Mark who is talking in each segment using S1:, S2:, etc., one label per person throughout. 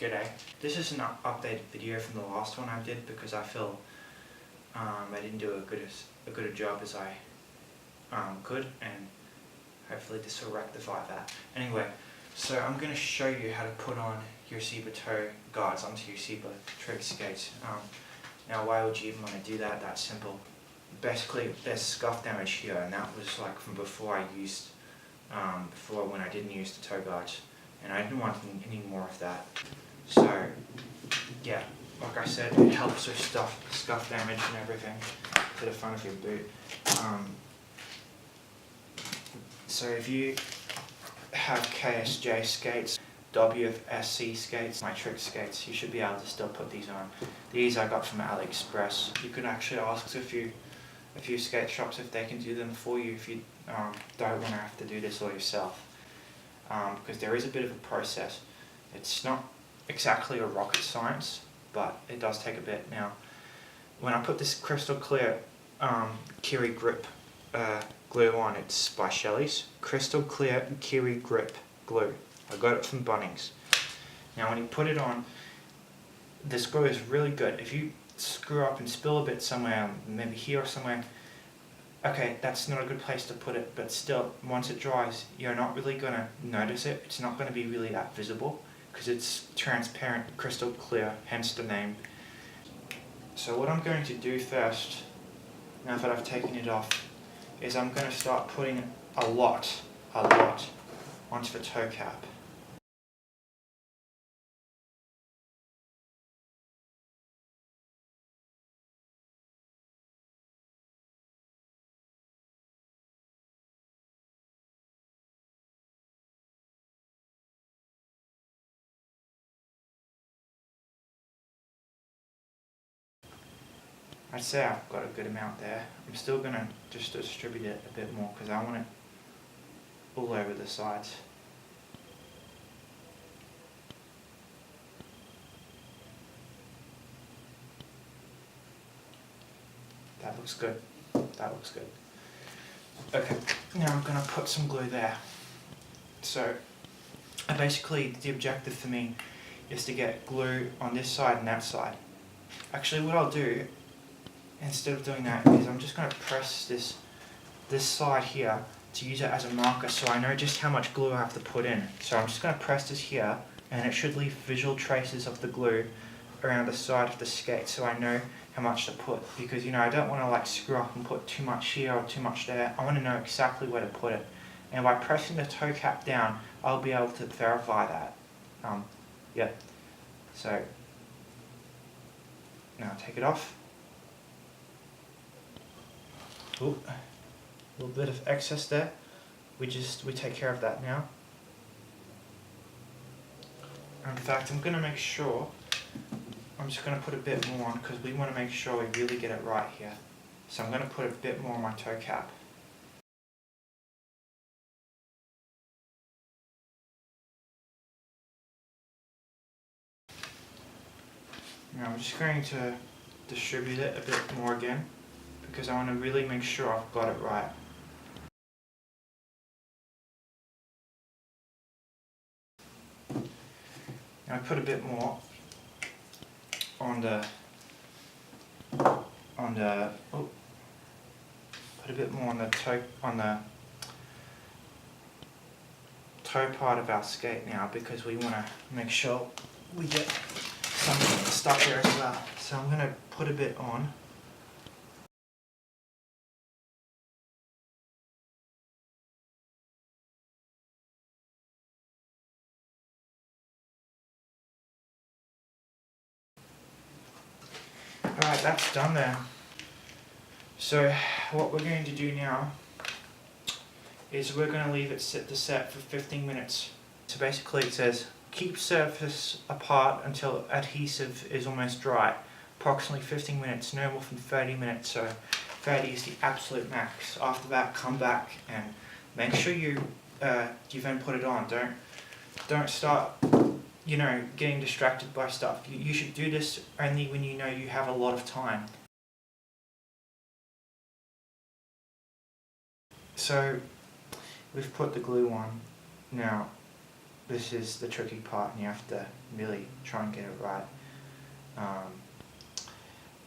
S1: G'day. This is an updated video from the last one I did because I feel I didn't do a good a job as I could, and hopefully this will rectify that. Anyway, so I'm going to show you how to put on your Seba toe guards onto your Seba Trix skates. Now why would you even want to do that? That's simple. Basically there's scuff damage here, and that was like from before when I didn't use the toe guards, and I didn't want any more of that. So yeah, like I said, it helps with scuff damage and everything to the front of your boot. So if you have KSJ skates, WFSC skates, my Trix skates, you should be able to still put these on. These I got from AliExpress. You can actually ask a few skate shops if they can do them for you if you don't want to have to do this all yourself. Because there is a bit of a process. It's not exactly a rocket science, but it does take a bit. Now, when I put this crystal clear Kiwi grip glue on, it's by Shellys, crystal clear Kiwi grip glue. I got it from Bunnings. Now when you put it on, this glue is really good. If you screw up and spill a bit somewhere, maybe here or somewhere, okay, that's not a good place to put it, but still, once it dries, you're not really going to notice it. It's not going to be really that visible because it's transparent, crystal clear, hence the name. So what I'm going to do first, now that I've taken it off, is I'm going to start putting a lot onto the toe cap. I'd say I've got a good amount there. I'm still going to just distribute it a bit more because I want it all over the sides. That looks good. That looks good. Okay, now I'm going to put some glue there. So basically the objective for me is to get glue on this side and that side. Actually what I'll do, instead of doing that, is I'm just going to press this side here to use it as a marker so I know just how much glue I have to put in. So I'm just going to press this here, and it should leave visual traces of the glue around the side of the skate so I know how much to put, because I don't want to like screw up and put too much here or too much there. I want to know exactly where to put it, and by pressing the toe cap down I'll be able to verify that. Yeah. So now take it off. Ooh, a little bit of excess there. We take care of that now. In fact, I'm going to make sure, I'm just going to put a bit more on because we want to make sure we really get it right here. So I'm going to put a bit more on my toe cap. Now I'm just going to distribute it a bit more again, because I want to really make sure I've got it right. Now I put a bit more on the toe part of our skate now, because we want to make sure we get some stuff there as well. So I'm going to put a bit on. Alright, that's done there. So what we're going to do now is we're going to leave it to set for 15 minutes. So basically it says keep surface apart until adhesive is almost dry. Approximately 15 minutes, no more than 30 minutes. So 30 is the absolute max. After that, come back and make sure you then put it on. Don't start getting distracted by stuff. You should do this only when you know you have a lot of time. So we've put the glue on. Now this is the tricky part, and you have to really try and get it right.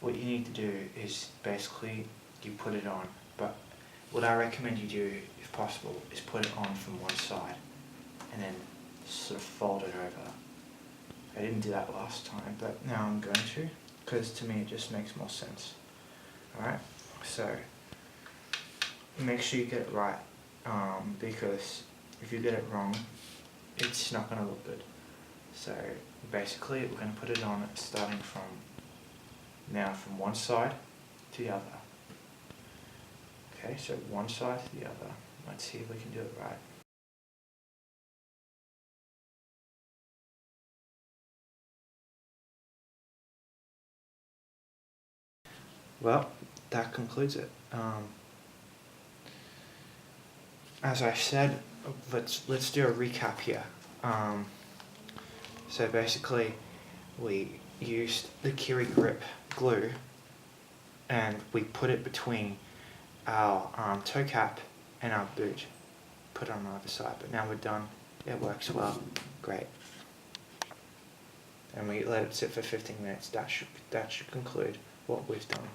S1: What you need to do is basically you put it on, but what I recommend you do, if possible, is put it on from one side and then sort of fold it over. I didn't do that last time, but now I'm going to, because to me it just makes more sense. Alright, so make sure you get it right, because if you get it wrong, it's not going to look good. So basically we're going to put it on starting from one side to the other. Okay, so one side to the other. Let's see if we can do it right. Well, that concludes it. As I said, let's do a recap here. So basically, we used the Kiwi grip glue, and we put it between our toe cap and our boot. Put it on the other side, but now we're done. It works well. Great. And we let it sit for 15 minutes. That should conclude what we've done.